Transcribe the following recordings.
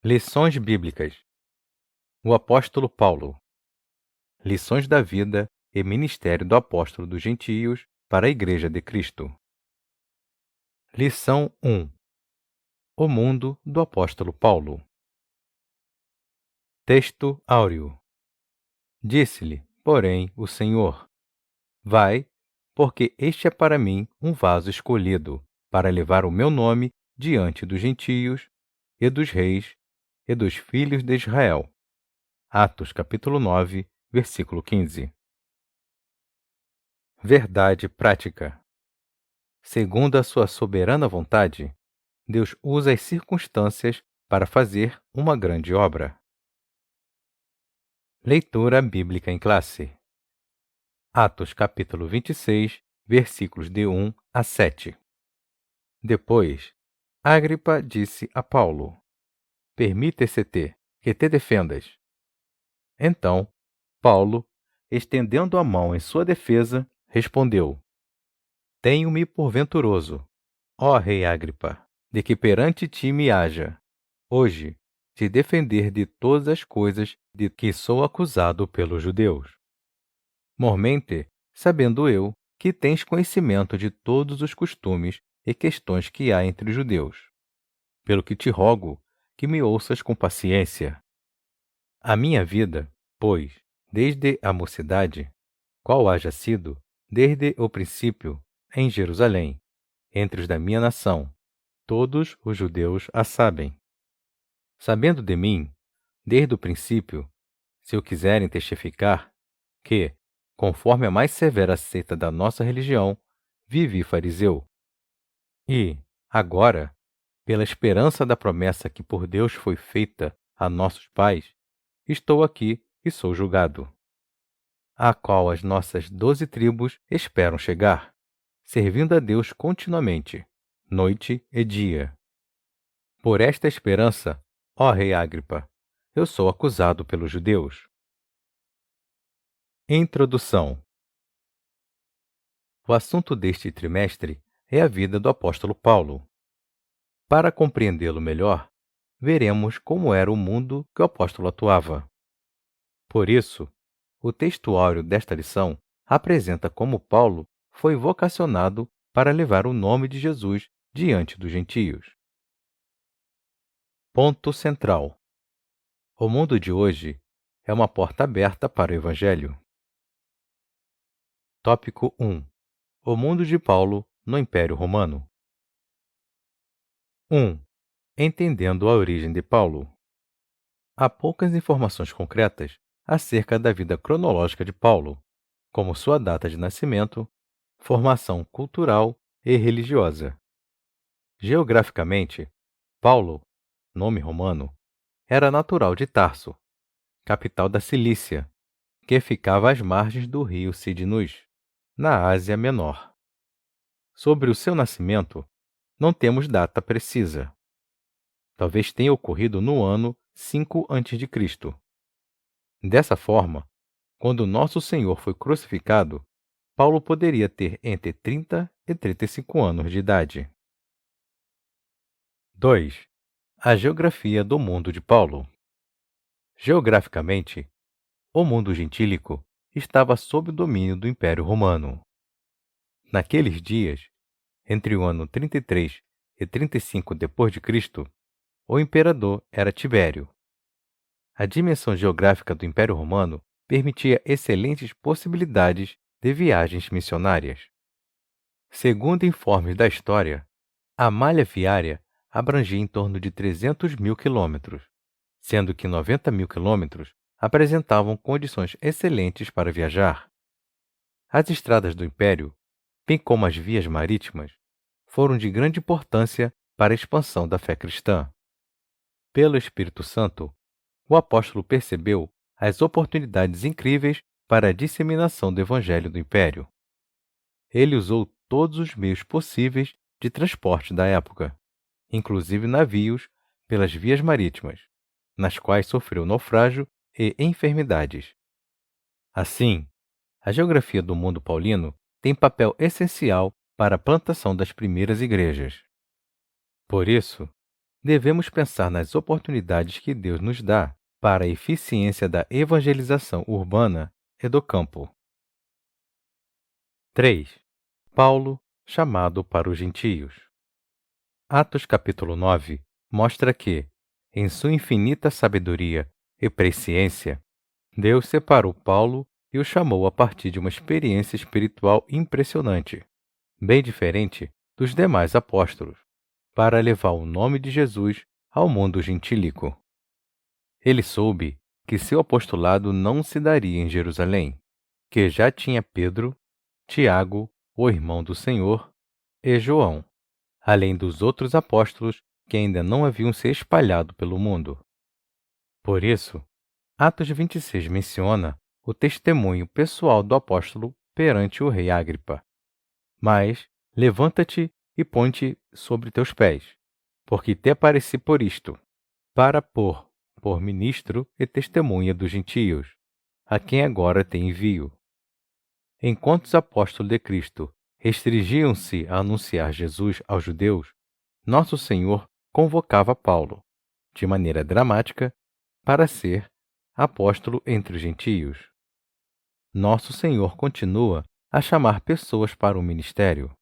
Lições bíblicas. O apóstolo Paulo. Lições da vida e ministério do apóstolo dos gentios para a Igreja de Cristo. Lição 1. O mundo do apóstolo Paulo. Texto áureo. Disse-lhe, porém, o Senhor: Vai, porque este é para mim um vaso escolhido, para levar o meu nome diante dos gentios e dos reis e dos filhos de Israel. Atos capítulo 9, versículo 15. Verdade prática. Segundo a sua soberana vontade, Deus usa as circunstâncias para fazer uma grande obra. Leitura bíblica em classe. Atos capítulo 26, versículos de 1 a 7. Depois, Agripa disse a Paulo: Permite-se-te que te defendas. Então, Paulo, estendendo a mão em sua defesa, respondeu: Tenho-me por venturoso, ó rei Agripa, de que perante ti me haja, hoje, te defender de todas as coisas de que sou acusado pelos judeus. Mormente, sabendo eu que tens conhecimento de todos os costumes e questões que há entre os judeus. Pelo que te rogo que me ouças com paciência. A minha vida, pois, desde a mocidade, qual haja sido, desde o princípio, em Jerusalém, entre os da minha nação, todos os judeus a sabem. Sabendo de mim, desde o princípio, se o quiserem testificar, que, conforme a mais severa seita da nossa religião, vivi fariseu. E, agora, pela esperança da promessa que por Deus foi feita a nossos pais, estou aqui e sou julgado, a qual as nossas 12 tribos esperam chegar, servindo a Deus continuamente, noite e dia. Por esta esperança, ó rei Agripa, eu sou acusado pelos judeus. Introdução. O assunto deste trimestre é a vida do apóstolo Paulo. Para compreendê-lo melhor, veremos como era o mundo que o apóstolo atuava. Por isso, o textuário desta lição apresenta como Paulo foi vocacionado para levar o nome de Jesus diante dos gentios. Ponto central. O mundo de hoje é uma porta aberta para o Evangelho. Tópico 1. O mundo de Paulo no Império Romano. 1. Entendendo a origem de Paulo. Há poucas informações concretas acerca da vida cronológica de Paulo, como sua data de nascimento, formação cultural e religiosa. Geograficamente, Paulo, nome romano, era natural de Tarso, capital da Cilícia, que ficava às margens do rio Cydnus, na Ásia Menor. Sobre o seu nascimento, não temos data precisa. Talvez tenha ocorrido no ano 5 a.C. Dessa forma, quando nosso Senhor foi crucificado, Paulo poderia ter entre 30 e 35 anos de idade. 2. A geografia do mundo de Paulo. Geograficamente, o mundo gentílico estava sob o domínio do Império Romano. Naqueles dias, entre o ano 33 e 35 d.C., o imperador era Tibério. A dimensão geográfica do Império Romano permitia excelentes possibilidades de viagens missionárias. Segundo informes da história, a malha viária abrangia em torno de 300 mil quilômetros, sendo que 90 mil quilômetros apresentavam condições excelentes para viajar. As estradas do Império, bem como as vias marítimas, foram de grande importância para a expansão da fé cristã. Pelo Espírito Santo, o apóstolo percebeu as oportunidades incríveis para a disseminação do Evangelho do Império. Ele usou todos os meios possíveis de transporte da época, inclusive navios pelas vias marítimas, nas quais sofreu naufrágio e enfermidades. Assim, a geografia do mundo paulino tem papel essencial para a plantação das primeiras igrejas. Por isso, devemos pensar nas oportunidades que Deus nos dá para a eficiência da evangelização urbana e do campo. 3. Paulo, chamado para os gentios. Atos capítulo 9 mostra que, em sua infinita sabedoria e presciência, Deus separou Paulo e o chamou a partir de uma experiência espiritual impressionante, bem diferente dos demais apóstolos, para levar o nome de Jesus ao mundo gentílico. Ele soube que seu apostolado não se daria em Jerusalém, que já tinha Pedro, Tiago, o irmão do Senhor, e João, além dos outros apóstolos que ainda não haviam se espalhado pelo mundo. Por isso, Atos 26 menciona o testemunho pessoal do apóstolo perante o rei Agripa. Mas levanta-te e põe-te sobre teus pés, porque te apareci por isto, para pôr por ministro e testemunha dos gentios, a quem agora te envio. Enquanto os apóstolos de Cristo restringiam-se a anunciar Jesus aos judeus, nosso Senhor convocava Paulo, de maneira dramática, para ser apóstolo entre os gentios. Nosso Senhor continua a chamar pessoas para o ministério.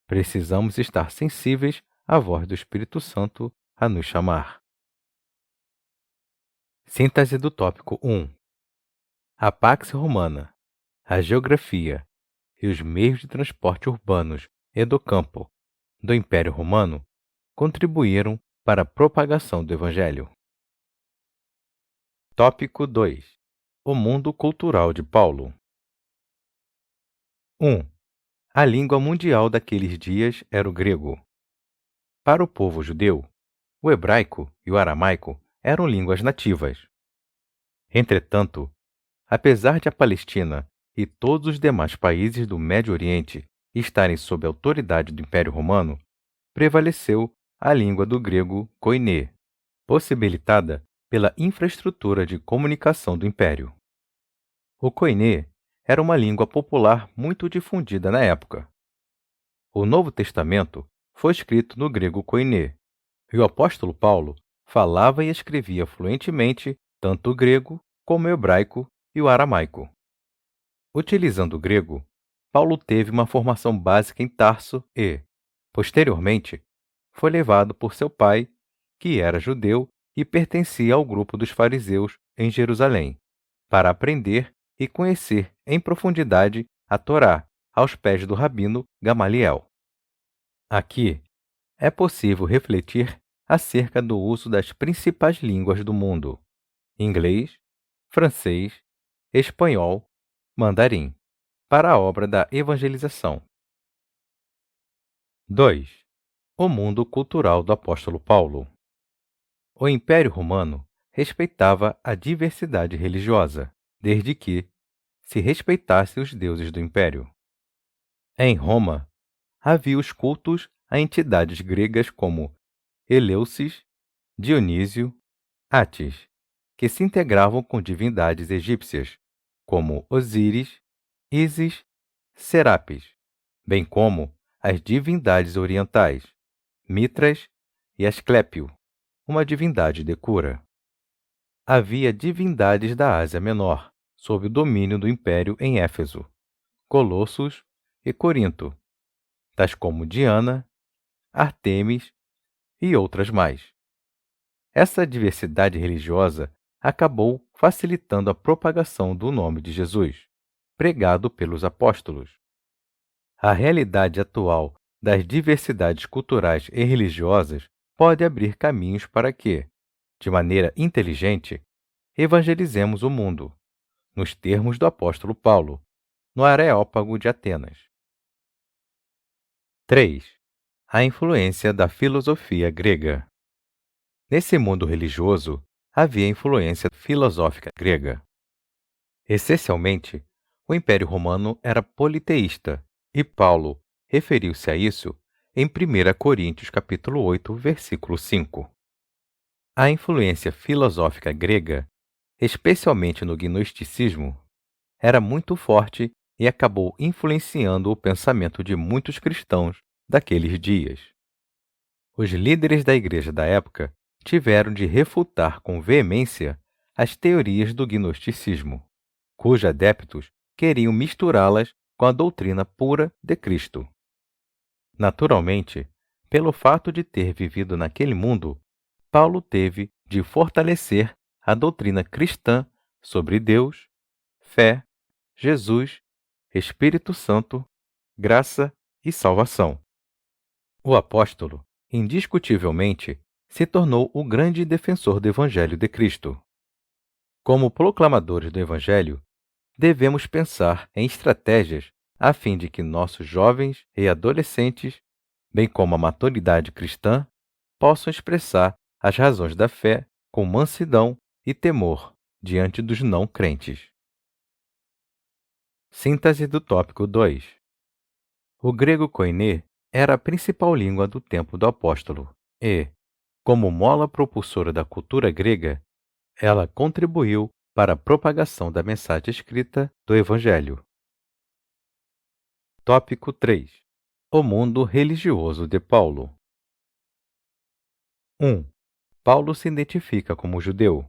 Precisamos estar sensíveis à voz do Espírito Santo a nos chamar. Síntese do tópico 1. A Pax Romana, a geografia e os meios de transporte urbanos e do campo do Império Romano contribuíram para a propagação do Evangelho. Tópico 2. O mundo cultural de Paulo. 1. A língua mundial daqueles dias era o grego. Para o povo judeu, o hebraico e o aramaico eram línguas nativas. Entretanto, apesar de a Palestina e todos os demais países do Médio Oriente estarem sob a autoridade do Império Romano, prevaleceu a língua do grego koiné, possibilitada pela infraestrutura de comunicação do Império. O koiné era uma língua popular muito difundida na época. O Novo Testamento foi escrito no grego koiné, e o apóstolo Paulo falava e escrevia fluentemente tanto o grego como o hebraico e o aramaico. Utilizando o grego, Paulo teve uma formação básica em Tarso e, posteriormente, foi levado por seu pai, que era judeu e pertencia ao grupo dos fariseus em Jerusalém, para aprender e conhecer em profundidade a Torá aos pés do rabino Gamaliel. Aqui é possível refletir acerca do uso das principais línguas do mundo: inglês, francês, espanhol, mandarim, para a obra da evangelização. 2. O mundo cultural do apóstolo Paulo. O Império Romano respeitava a diversidade religiosa, desde que se respeitasse os deuses do Império. Em Roma, havia os cultos a entidades gregas como Eleusis, Dionísio, Átis, que se integravam com divindades egípcias, como Osíris, Ísis, Serapis, bem como as divindades orientais, Mitras e Asclépio, uma divindade de cura. Havia divindades da Ásia Menor, sob o domínio do Império em Éfeso, Colossos e Corinto, tais como Diana, Artemis e outras mais. Essa diversidade religiosa acabou facilitando a propagação do nome de Jesus, pregado pelos apóstolos. A realidade atual das diversidades culturais e religiosas pode abrir caminhos para que, de maneira inteligente, evangelizemos o mundo, nos termos do apóstolo Paulo, no Areópago de Atenas. 3. A influência da filosofia grega. Nesse mundo religioso, havia influência filosófica grega. Essencialmente, o Império Romano era politeísta, e Paulo referiu-se a isso em 1 Coríntios capítulo 8, versículo 5. A influência filosófica grega, especialmente no gnosticismo, era muito forte e acabou influenciando o pensamento de muitos cristãos daqueles dias. Os líderes da igreja da época tiveram de refutar com veemência as teorias do gnosticismo, cujos adeptos queriam misturá-las com a doutrina pura de Cristo. Naturalmente, pelo fato de ter vivido naquele mundo, Paulo teve de fortalecer a doutrina cristã sobre Deus, fé, Jesus, Espírito Santo, graça e salvação. O apóstolo, indiscutivelmente, se tornou o grande defensor do Evangelho de Cristo. Como proclamadores do Evangelho, devemos pensar em estratégias a fim de que nossos jovens e adolescentes, bem como a maturidade cristã, possam expressar as razões da fé com mansidão e temor diante dos não crentes. Síntese do tópico 2. O grego koiné era a principal língua do tempo do apóstolo e, como mola propulsora da cultura grega, ela contribuiu para a propagação da mensagem escrita do Evangelho. Tópico 3. O mundo religioso de Paulo. 1. Paulo se identifica como judeu.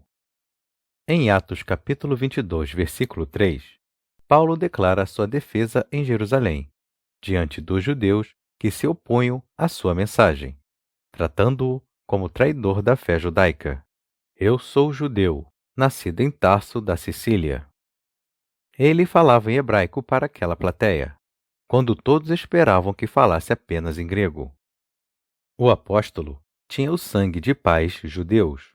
Em Atos capítulo 22, versículo 3, Paulo declara sua defesa em Jerusalém, diante dos judeus que se opunham à sua mensagem, tratando-o como traidor da fé judaica. Eu sou judeu, nascido em Tarso da Sicília. Ele falava em hebraico para aquela plateia, quando todos esperavam que falasse apenas em grego. O apóstolo tinha o sangue de pais judeus.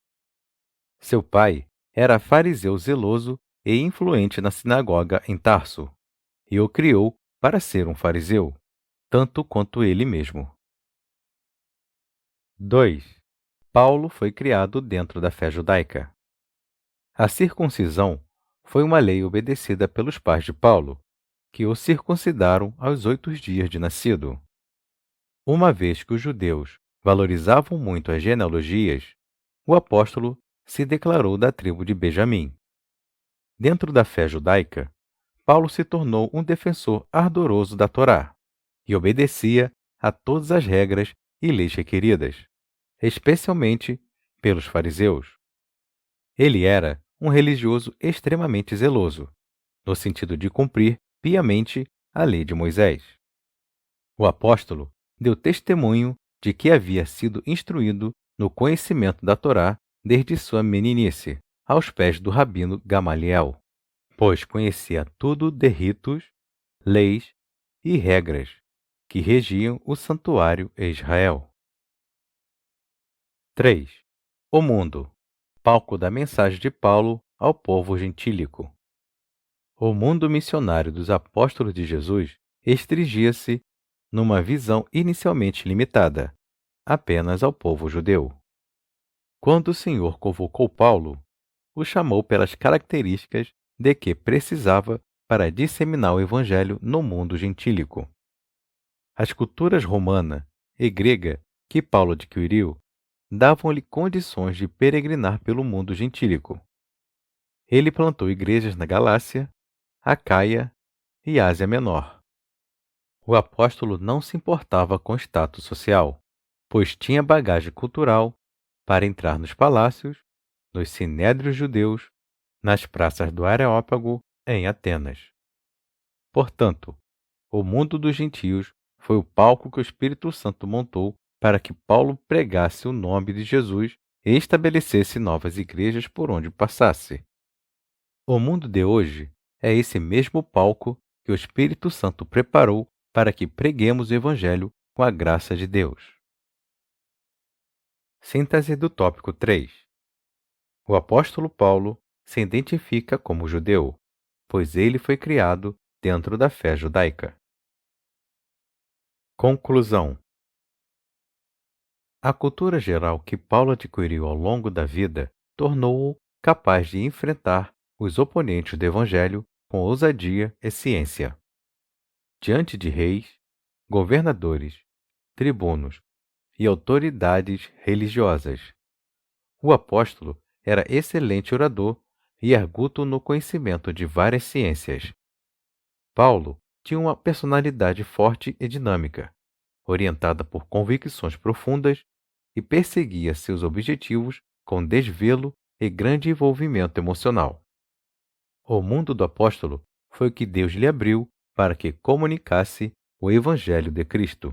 Seu pai era fariseu zeloso e influente na sinagoga em Tarso, e o criou para ser um fariseu, tanto quanto ele mesmo. 2. Paulo foi criado dentro da fé judaica. A circuncisão foi uma lei obedecida pelos pais de Paulo, que o circuncidaram aos 8 dias de nascido. Uma vez que os judeus valorizavam muito as genealogias, o apóstolo se declarou da tribo de Benjamim. Dentro da fé judaica, Paulo se tornou um defensor ardoroso da Torá e obedecia a todas as regras e leis requeridas, especialmente pelos fariseus. Ele era um religioso extremamente zeloso, no sentido de cumprir piamente a lei de Moisés. O apóstolo deu testemunho de que havia sido instruído no conhecimento da Torá desde sua meninice, aos pés do rabino Gamaliel, pois conhecia tudo de ritos, leis e regras que regiam o santuário em Israel. 3. O mundo, palco da mensagem de Paulo ao povo gentílico. O mundo missionário dos apóstolos de Jesus restringia-se numa visão inicialmente limitada, apenas ao povo judeu. Quando o Senhor convocou Paulo, o chamou pelas características de que precisava para disseminar o Evangelho no mundo gentílico. As culturas romana e grega que Paulo adquiriu davam-lhe condições de peregrinar pelo mundo gentílico. Ele plantou igrejas na Galácia, Acaia e Ásia Menor. O apóstolo não se importava com status social, pois tinha bagagem cultural para entrar nos palácios, nos sinédrios judeus, nas praças do Areópago, em Atenas. Portanto, o mundo dos gentios foi o palco que o Espírito Santo montou para que Paulo pregasse o nome de Jesus e estabelecesse novas igrejas por onde passasse. O mundo de hoje é esse mesmo palco que o Espírito Santo preparou para que preguemos o Evangelho com a graça de Deus. Síntese do tópico 3. O apóstolo Paulo se identifica como judeu, pois ele foi criado dentro da fé judaica. Conclusão. A cultura geral que Paulo adquiriu ao longo da vida tornou-o capaz de enfrentar os oponentes do Evangelho com ousadia e ciência. Diante de reis, governadores, tribunos e autoridades religiosas, o apóstolo era excelente orador e arguto no conhecimento de várias ciências. Paulo tinha uma personalidade forte e dinâmica, orientada por convicções profundas e perseguia seus objetivos com desvelo e grande envolvimento emocional. O mundo do apóstolo foi o que Deus lhe abriu para que comunicasse o Evangelho de Cristo.